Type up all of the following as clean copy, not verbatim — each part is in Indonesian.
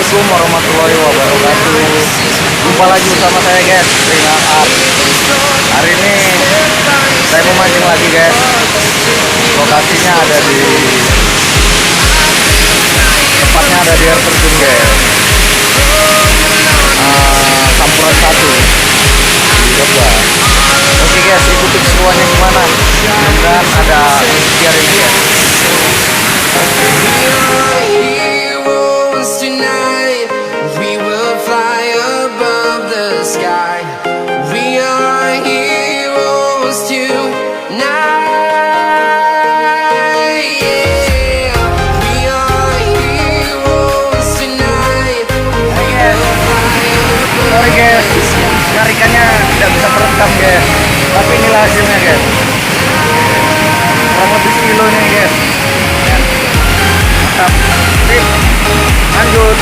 Assalamualaikum warahmatullahi wabarakatuh. Jumpa lagi bersama saya guys, Ringan Art. Hari ini saya mau mancing lagi guys. Lokasinya ada di tepatnya ada di air terjun guys. Campuran 1 di Jogja. Oke guys, ikuti keseruannya gimana. Dan ada ikhtiar ini guys. Tonight we will fly above the sky. We are heroes tonight. Yeah, we are heroes tonight. We will fly Sorry guys, ikannya tidak bisa merekam guys. Tapi inilah hasilnya guys. Kurang lebih sekilo nih guys. Mantap. Sip. Lanjut.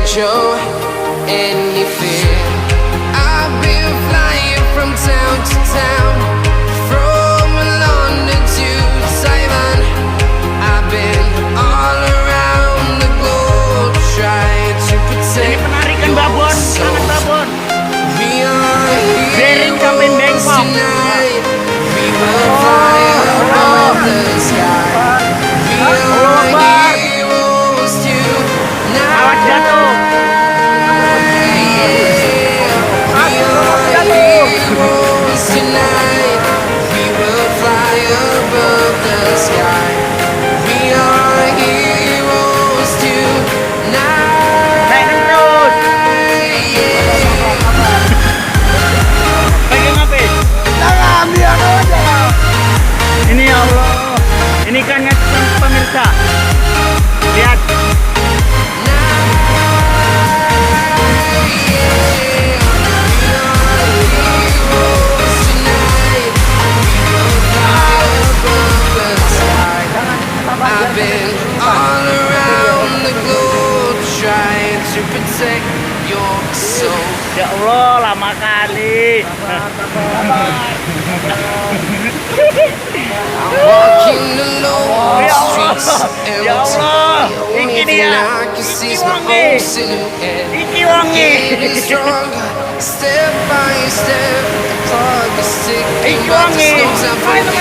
Show any fear. I've been flying from town to town, from London to Taiwan. I've been all around the globe trying to protect your soul. We are heroes tonight. We will fly above the sky. We are heroes tonight. Tonight, we will fly above the sky. We are heroes tonight. Ini ya Allah, ini kan pemirsa. Lihat. I've been all around the globe trying to protect your soul. Ya Allah, lama kali. Walking alone, streets Ya Allah, ini dia. Iki wangi. Getting stronger, step by step. Clock is ticking, but there's no time for me.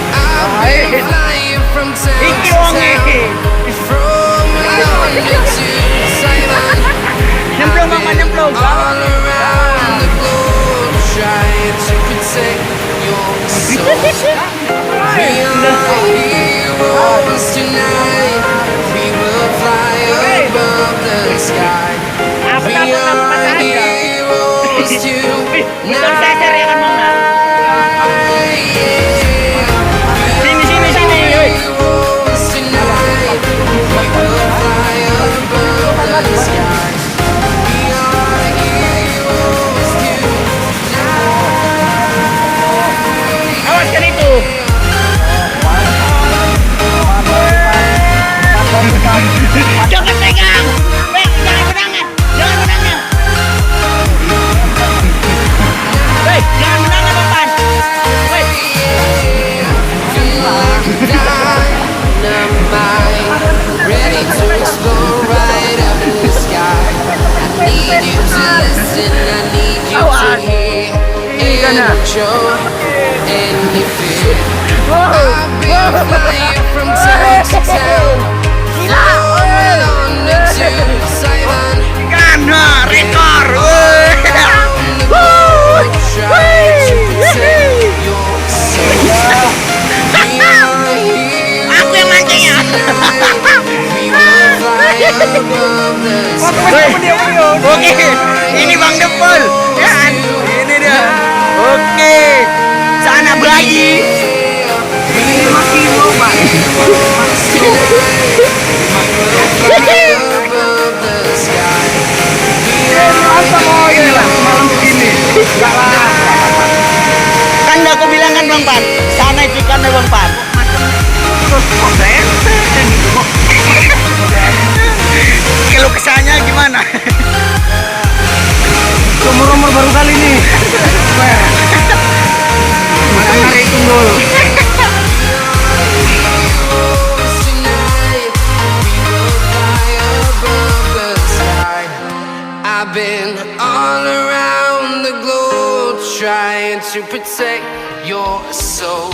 I've been flying from town to town, from London to Taiwan. I've been all around the globe trying to protect your soul. We are heroes tonight. We will fly above the sky. We are heroes tonight. Jangan pegang, jangan menangan, jangan menangan. Jangan menangan umpan. Ready to explore right up in the sky. I need you to listen, I need you to hear, and don't show any fear. I've been flying from town to town, from London to Taiwan. Rekor. Aku yang mancingnya. Oke, ini Bang Depol. Ya, ini dia. Oke, sana bayi. Ini masih lomba. Mantap. udah aku bilang kan Bang Pan, sana itu ikannya Bang Pan. Kalau kesannya gimana? Umur baru kali nih. Makanya hitung dulu. Tonight, we will fly above the sky. I've been all around the globe trying to protect your soul.